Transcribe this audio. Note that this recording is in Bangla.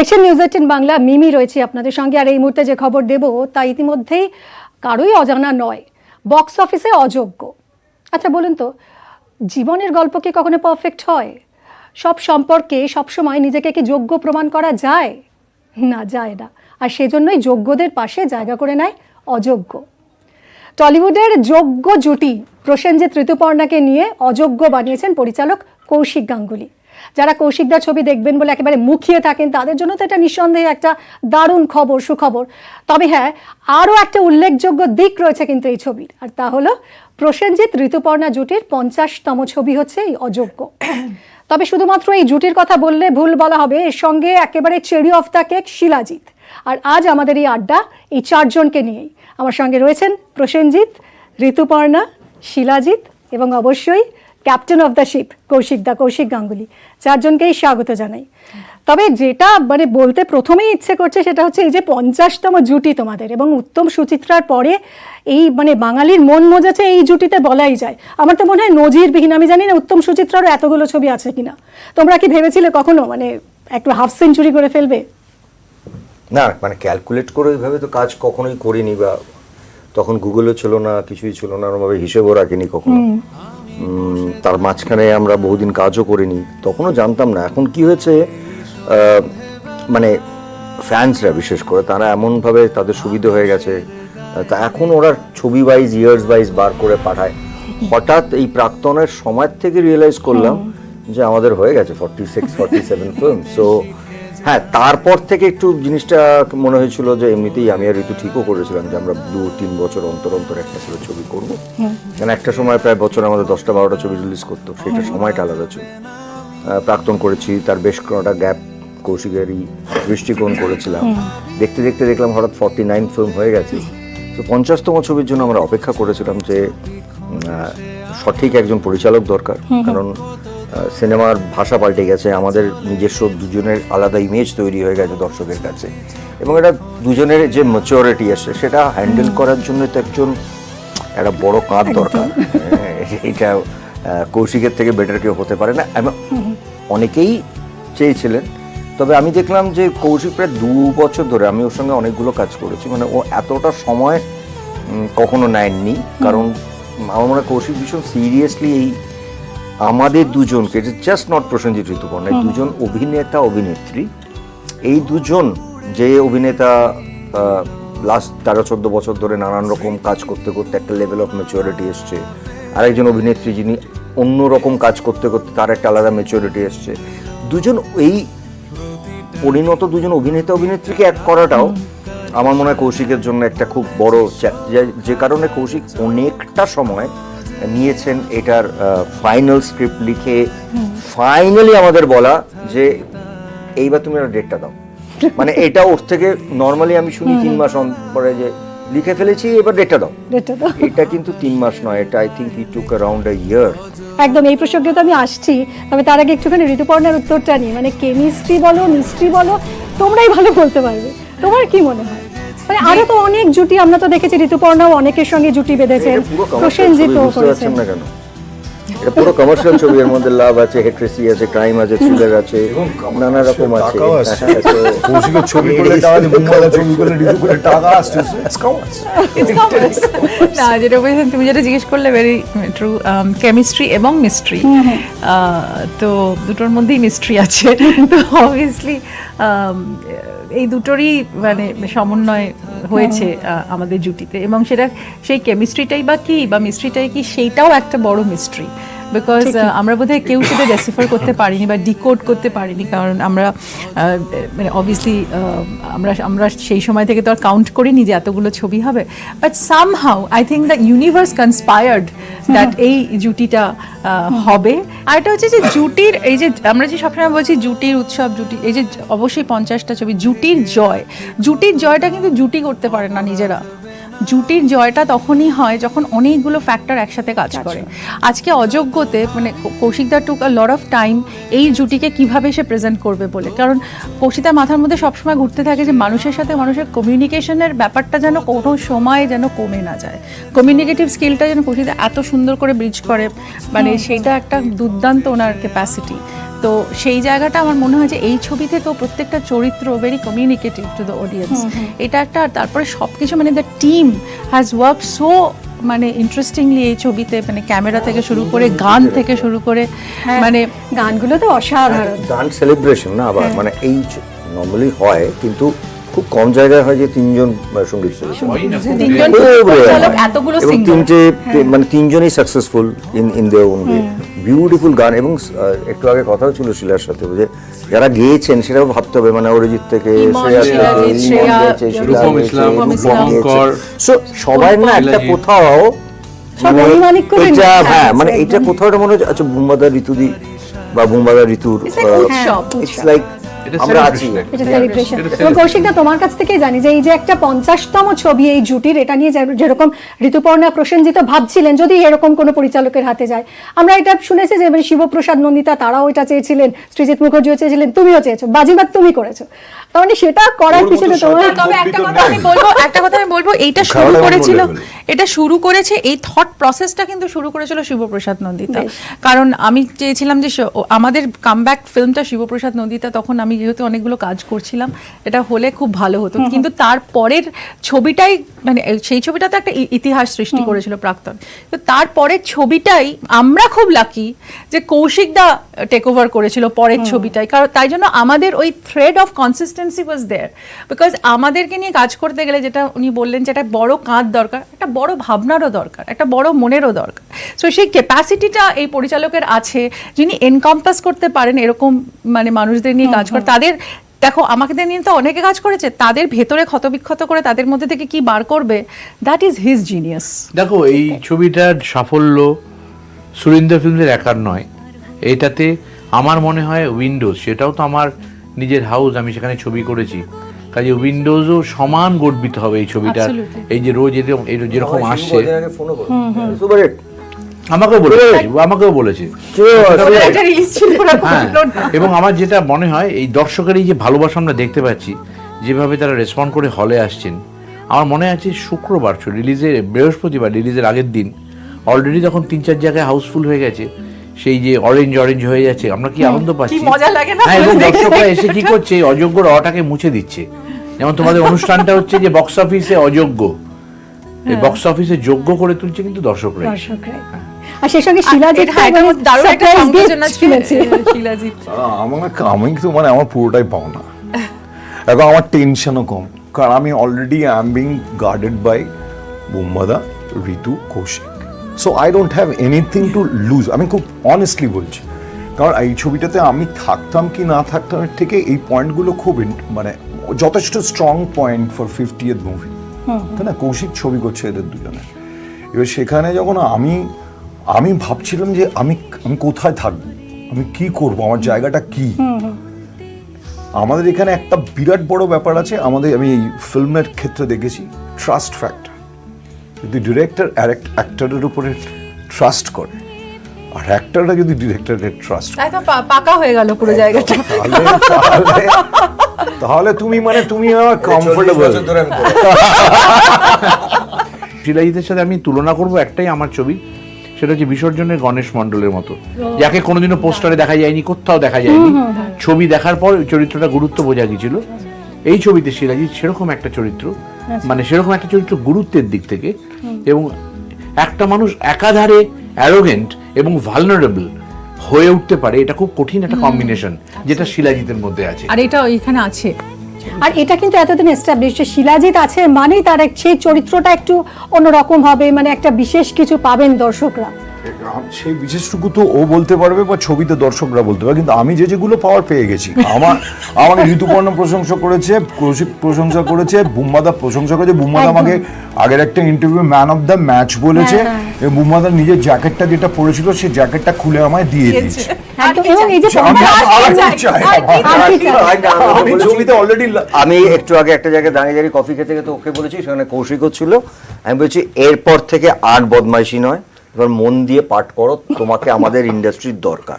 দেখছেন নিউজ18 বাংলা, মিমি রয়েছে আপনাদের সঙ্গে। আর এই মুহূর্তে যে খবর দেব তা ইতিমধ্যেই কারোই অজানা নয়, বক্স অফিসে অযোগ্য। আচ্ছা বলুন তো, জীবনের গল্প কি কখনো পারফেক্ট হয়? সব সম্পর্কে সবসময় নিজেকে কি যোগ্য প্রমাণ করা যায়? না, যায় না। আর সেজন্যই যোগ্যদের পাশে জায়গা করে নেয় অযোগ্য। টলিউডের যোগ্য জুটি প্রসেনজিৎ ঋতুপর্ণাকে নিয়ে অযোগ্য বানিয়েছেন পরিচালক কৌশিক গাঙ্গুলি। যারা কৌশিকদার ছবি দেখবেন বলে একেবারে মুখিয়ে থাকেন তাদের জন্য তো এটা নিঃসন্দেহে একটা দারুণ খবর, সুখবর। তবে হ্যাঁ, আরও একটা উল্লেখযোগ্য দিক রয়েছে কিন্তু এই ছবির, আর তা হলো প্রসেনজিৎ ঋতুপর্ণা জুটির 50তম ছবি হচ্ছে এই অযোগ্য। তবে শুধুমাত্র এই জুটির কথা বললে ভুল বলা হবে, এর সঙ্গে একেবারে cherry of the cake Shilajit. আর আজ আমাদের এই আড্ডা এই চারজনকে নিয়েই। আমার সঙ্গে রয়েছেন প্রসেনজিৎ, ঋতুপর্ণা, শিলাজিৎ এবং অবশ্যই captain of the ship Kaushik Ganguly. চারজনকেই স্বাগত জানাই। তবে যেটা বলতে প্রথমেই ইচ্ছে করছে সেটা হচ্ছে এই যে 50তম জুটি তোমাদের, এবং উত্তম সুচিত্রার পরে এই বাঙালির মন মজাছে এই জুটিতে বলাই যায়। আমার তো মনে হয় নজিরবিহীন। আমি জানি না উত্তম সুচিত্রারও এতগুলো ছবি আছে কিনা। তোমরা কি ভেবেছিলে কখনো একটু হাফ সেঞ্চুরি করে ফেলবে? না, ক্যালকুলেট করে ওইভাবে তো কাজ কখনোই করিনি, বা তখন গুগলও ছিল না, কিছুই ছিল না, ওরভাবে হিসেবও রাখিনি কখনো। তার মাঝখানে আমরা বহুদিন কাজও করিনি, তখনও জানতাম না। এখন কি হয়েছে, ফ্যান্সরা বিশেষ করে তারা এমনভাবে তাদের সুবিধা হয়ে গেছে, তা এখন ওরা ছবি ওয়াইজ, ইয়ার্স ওয়াইজ বার করে পাঠায়। হঠাৎ এই প্রাক্তনের সময় থেকে রিয়েলাইজ করলাম যে আমাদের হয়ে গেছে 46-47 ফিল্ম। সো হ্যাঁ, তারপর থেকে একটু জিনিসটা মনে হয়েছিল যে এমনিতেই আমি আর ঋতু ঠিকও করেছিলাম যে আমরা 2-3 বছর অন্তর অন্তর একটা করে ছবি করবো। কারণ একটা সময় প্রায় বছর আমাদের 10টা-12টা ছবি রিলিজ করতো, সেটা সময়টা আলাদা ছিল। প্রাক্তন করেছি, তার বেশ কটা গ্যাপ কৌশিকেরই দৃষ্টিকোণ করেছিলাম। দেখতে দেখতে দেখলাম হঠাৎ 49 ফিল্ম হয়ে গেছে। তো 50তম ছবির জন্য আমরা অপেক্ষা করেছিলাম যে সঠিক একজন পরিচালক দরকার, কারণ সিনেমার ভাষা পাল্টে গেছে, আমাদের নিজস্ব দুজনের আলাদা ইমেজ তৈরি হয়ে গেছে দর্শকের কাছে, এবং এটা দুজনের যে ম্যাচুরিটি আসে সেটা হ্যান্ডেল করার জন্য তো একটা বড় কাঁধ দরকার। এটা কৌশিকের থেকে বেটার কেউ হতে পারে না। অনেকেই চেয়েছিলেন, তবে আমি দেখলাম যে কৌশিক প্রায় 2 বছর ধরে, আমি ওর সঙ্গে অনেকগুলো কাজ করেছি, ও এতটা সময় কখনো নেয়নি। কারণ আমার মনে হয় কৌশিক ভীষণ সিরিয়াসলি এই আমাদের দুজনকে, জাস্ট নট প্রসেনজিৎ ঋতুপর্ণা, দুজন অভিনেতা অভিনেত্রী, এই দুজন যে অভিনেতা লাস্ট 13-14 বছর ধরে নানান রকম কাজ করতে করতে একটা লেভেল অফ ম্যাচুরিটি এসছে, আরেকজন অভিনেত্রী যিনি অন্য রকম কাজ করতে করতে তার একটা আলাদা ম্যাচুরিটি এসছে। দুজন এই পরিণত দুজন অভিনেতা অভিনেত্রীকে এক করাটাও আমার মনে হয় কৌশিকের জন্য একটা খুব বড়, যে কারণে কৌশিক অনেকটা সময় নিয়েছেন এটার ফাইনাল স্ক্রিপ্ট লিখে ফাইনালি আমাদের বলা যে এইবার তুমি একটা ডেটটা দাও। এটা ওর থেকে নর্মালি আমি শুনি 3 মাস পরে যে লিখে ফেলেছি, এবার ডেটটা দাও। এটা কিন্তু 3 মাস নয়, এটা I think he took around a year. একদম, এই প্রসঙ্গে তো আমি আসছি। তবে তার আগে একটুখানি ঋতুপর্ণার উত্তরটা নিই। কেমিস্ট্রি বলো, মিস্ট্রি বলো, তোমরাই ভালো বলতে পারবে। তোমার কি মনে হয়? আরো তো অনেক জুটি আমরা তো দেখেছি, ঋতুপর্ণাও অনেকের সঙ্গে জুটি বেঁধেছেন, প্রসেনজিৎও করেছেন। এটা পুরো কমার্শিয়াল ছবি, এর মধ্যে লাভ আছে, হেট্রেসি আছে, ক্রাইম আছে, থ্রিলার আছে, নানা রকম আছে। কৌশিকের ছবি করলে টাকা দিয়ে, মুম্বাইয়ের ছবি করলে ঋতু করে টাকা আসছে। It's commerce. না, যেটা বলছেন তুমি, যেটা জিজ্ঞেস করলে ভেরি ট্রু। কেমিস্ট্রি এবং মিস্ট্রি, তো দুটোর মধ্যেই মিস্ট্রি আছে। তো অবভিয়াসলি এই দুটোরই সমন্বয় হয়েছে আমাদের জুটিতে, এবং সেটা সেই কেমিস্ট্রিটাই বা কি বা মিস্ট্রিটাই কি, সেইটাও একটা বড় মিস্ট্রি। বিকজ আমরা বোধহয় কেউ সেটা ডেসিফার করতে পারিনি বা ডিকোড করতে পারিনি, কারণ আমরা অবভিয়াসলি আমরা সেই সময় থেকে তো আর কাউন্ট করিনি যে এতগুলো ছবি হবে। But somehow I think the universe conspired that এই জুটিটা হবে। আর এটা হচ্ছে যে জুটির, এই যে আমরা যে সবসময় বলছি জুটির উৎসব, জুটি, এই যে অবশ্যই 50টা ছবি, জুটির জয়টা কিন্তু জুটি করতে পারে না নিজেরা। জুটির জয়টা তখনই হয় যখন অনেকগুলো ফ্যাক্টর একসাথে কাজ করে। আজকে অযোগ্যতে কৌশিকদা টুক আ লট অফ টাইম এই জুটিকে কিভাবে সে প্রেজেন্ট করবে বলে, কারণ কৌশিকদার মাথার মধ্যে সবসময় ঘুরতে থাকে যে মানুষের সাথে মানুষের কমিউনিকেশনের ব্যাপারটা যেন কোনো সময় যেন কমে না যায়, কমিউনিকেটিভ স্কিলটা যেন কৌশিকদা এত সুন্দর করে ব্রিজ করে, সেইটা একটা দুর্দান্ত ওনার ক্যাপাসিটি। তো সেই জায়গাটা আমার মনে হয় যে এই ছবি থেকেও প্রত্যেকটা চরিত্র very communicative to the audience, এটা একটা। তারপরে সবকিছু মানে the team has work so মানে ইন্টারেস্টিংলি এই ছবিতে, মানে ক্যামেরা থেকে শুরু করে গান থেকে শুরু করে মানে গানগুলো তো অসাধারণ। গান সেলিব্রেশন না আবার, মানে এই নর্মালি হয় কিন্তু খুব কম জায়গায় হয় যে তিনজন সঙ্গীত তিনজন পরিচালক, এতগুলো এবং সিঙ্গার। তিনটে মানে তিনজনই successful in their own way, beautiful গান। এবং একটু আগে কথাও ছিল শিলার সাথে যে যারা গেয়েছেন সেটাও ভাবতে হবে, মানে অরিজিৎ থেকে শ্রেয়া থেকে, শিলাজিৎ, শ্রেয়া, রূপম ইসলাম, রূপঙ্কর, সো সবাই না একটা কোথাও সব মণিমাণিক করে এটা, নিয়ে হ্যাঁ আছে মানে একদম। এটা কোথাও একটা মনে হচ্ছে আচ্ছা বুম্বাদা ঋতুদি বা বুম্বাদা ঋতুর It's like উৎসব। ইটস লাইক এটা আমরা আছি। celebration এটা সেলিব্রেশন। এটা এবং কৌশিকদা তোমার কাছ থেকেই জানি যে এই যে একটা 50তম ছবি এই জুটির, এটা নিয়ে যেরকম ঋতুপর্ণা প্রসেনজিৎ ভাবছিলেন যদি এরকম কোনো পরিচালকের হাতে যায়, আমরা এটা শুনেছি যে মানে শিবপ্রসাদ নন্দিতা তারাও এটা চেয়েছিলেন, সৃজিত মুখার্জিও চেয়েছিলেন, তুমিও চেয়েছো, বাজিমাত তুমি করেছো, তার মানে সেটা করার ওর মতো পিছনে তোমার সরকার তবে একটা তো কথা আমি নেই। বলবো, একটা কথা আমি বলবো, এইটা শুরু খাওয়াটা করেছিল, অন্য level। এটা শুরু করেছে, এই থট প্রসেসটা কিন্তু শুরু করেছিল শিবপ্রসাদ নন্দিতা। বেশ। কারণ আমি চেয়েছিলাম যে আমাদের কামব্যাক ফিল্মটা শিবপ্রসাদ নন্দিতা, তখন আমি যেহেতু অনেকগুলো কাজ করছিলাম, এটা হলে খুব ভালো হতো। কিন্তু তারপরের ছবিটাই মানে সেই ছবিটা তো একটা ইতিহাস সৃষ্টি করেছিল প্রাক্তন, তো তারপরের ছবিটাই আমরা খুব লাকি যে কৌশিকদা টেক ওভার করেছিল পরের ছবিটাই, কারণ তাই জন্য আমাদের ওই thread of consistency was there. Because আমাদেরকে নিয়ে কাজ করতে গেলে যেটা উনি বললেন যে একটা বড় কাঁধ দরকার, একটা বড় ভাবনারও দরকার, একটা বড় মনেরও দরকার। সো সেই ক্যাপাসিটিটা এই পরিচালকের আছে, যিনি এনকম্পাস করতে পারেন এরকম মানে মানুষদের নিয়ে কাজ করে। তাদের দেখো আমাকে নিয়ে তো অনেকে কাজ করেছে, তাদের ভেতরে ক্ষতবিক্ষত করে তাদের মধ্যে থেকে কি বার করবে, দ্যাট ইজ হিজ জিনিয়াস। দেখো এই ছবিটার সাফল্য সুরিন্দর ফিল্মসের একার নয়, এটাতে আমার মনে হয় উইন্ডোজ, সেটাও তো আমার নিজের হাউস, আমি সেখানে ছবি করেছি, কাজে উইন্ডোজও সমান গর্বিত হবে এই ছবিটার। Absolutely. এই যে রোজ যেরকম আসছে, সুপার হিট। আমাকেও বলেছে একটা রিলিজ ছিল ওরা হ্যাঁ, বললো না। এবং আমার যেটা মনে হয় এই দর্শকের এই যে ভালোবাসা আমরা দেখতে পাচ্ছি, যেভাবে তারা রেসপন্ড করে হলে আসছেন, আমার মনে আছে শুক্রবার রিলিজের, বৃহস্পতিবার রিলিজের আগের দিন অলরেডি তখন 3-4 জায়গায় হাউসফুল হয়ে গেছে, সেই যে অরেঞ্জ হয়ে যাচ্ছে, আমরা কি আনন্দ পাচ্ছি। কি মজা লাগে না হ্যাঁ, এবং দেখতে। দর্শকরা এসে কি করছে, অযোগ্য রটাকে মুছে দিচ্ছে। যেমন তোমাদের অনুষ্ঠানটা হচ্ছে যে বক্স অফিসে অযোগ্য, এই বক্স অফিসে যোগ্য করে তুলছে কিন্তু দর্শকরা। দর্শকরাই। আর সেই সঙ্গে শিলাজিৎ এটা একটা দারুণ একটা সংযোজন আছে শুনেছি। শিলাজিৎ। আমি তো মানে আমার পুরোটাই পাওনা, এবং আমার টেনশনও কম, কারণ আমি already I am being guarded by Bumbada, Ritu, Kaushik. So I don't have anything to lose. আমি খুব অনেস্টলি বলছি, কারণ এই ছবিটাতে আমি থাকতাম কি না থাকতাম এর থেকে এই পয়েন্টগুলো খুব মানে যথেষ্ট strong point for 50th movie, তাই না? কৌশিক ছবি করছে এদের দুজনে, এবার সেখানে যখন আমি ভাবছিলাম যে আমি কোথায় থাকবো, আমি কি করব, আমার জায়গাটা কি। আমাদের এখানে একটা বিরাট বড় ব্যাপার আছে আমাদের, আমি এই ফিল্মের ক্ষেত্রে দেখেছি, ট্রাস্ট ফ্যাক্টর। যদি ডিরেক্টর অ্যাক্টরের উপরে ট্রাস্ট করে, আর অ্যাক্টররা যদি ডিরেক্টরকে ট্রাস্ট করে, তাই তো পাকা হয়ে গেল পুরো জায়গাটা। তাহলে তুমি আমার কমফোর্টেবল। শিলাজিতের সাথে আমি তুলনা করব একটাই আমার ছবি, সেটা হচ্ছে বিসর্জনের গণেশ মণ্ডলের মতো, যাকে কোনোদিনও পোস্টারে দেখা যায়নি, কোথাও দেখা যায়নি, ছবি দেখার পর ওই চরিত্রটা গুরুত্ব বোঝা গিয়েছিল। এই ছবিতে শিলাজিৎ সেরকম একটা চরিত্র, মানে সেরকম একটা চরিত্র গুরুত্বের দিক থেকে, এবং একটা মানুষ একাধারে অ্যারোগেন্ট এবং ভালনারেবল হয়ে উঠতে পারে, এটা খুব কঠিন একটা কম্বিনেশন যেটা শিলাজিতের মধ্যে আছে। আর এটা এখানে আছে। আর এটা কিন্তু এতদিন এস্টাবলিশ যে শিলাজিৎ আছে মানেই তার সেই চরিত্রটা একটু অন্যরকম হবে, মানে একটা বিশেষ কিছু পাবেন দর্শকরা। সেই বিশেষটুকু তো ও বলতে পারবে বা ছবিতে দর্শকরা বলতে পারবে, কিন্তু আমি যেগুলো পাওয়ার পেয়ে গেছি, আমাকে ঋতুপর্ণ প্রশংসা করেছে, কৌশিক প্রশংসা করেছে, বুম্বাদা প্রশংসা করেছে। বুম্বাদা আমাকে আগের একটা interview man of the match বলেছে, এবং বুম্বাদা নিজের জ্যাকেটটা যেটা পরেছিল সেই জ্যাকেটটা খুলে আমায় দিয়ে দিয়েছে। একদম। এবং এই যে আমি ছবিতে অলরেডি আমি একটু আগে একটা জায়গায় দাঁড়িয়ে কফি খেতে খেতে ওকে বলেছি, সেখানে কৌশিকও ছিল, আমি বলছি এরপর থেকে আর বদমাইশি নয়, এবার মন দিয়ে পাঠ করো, তোমাকে আমাদের ইন্ডাস্ট্রির দরকার।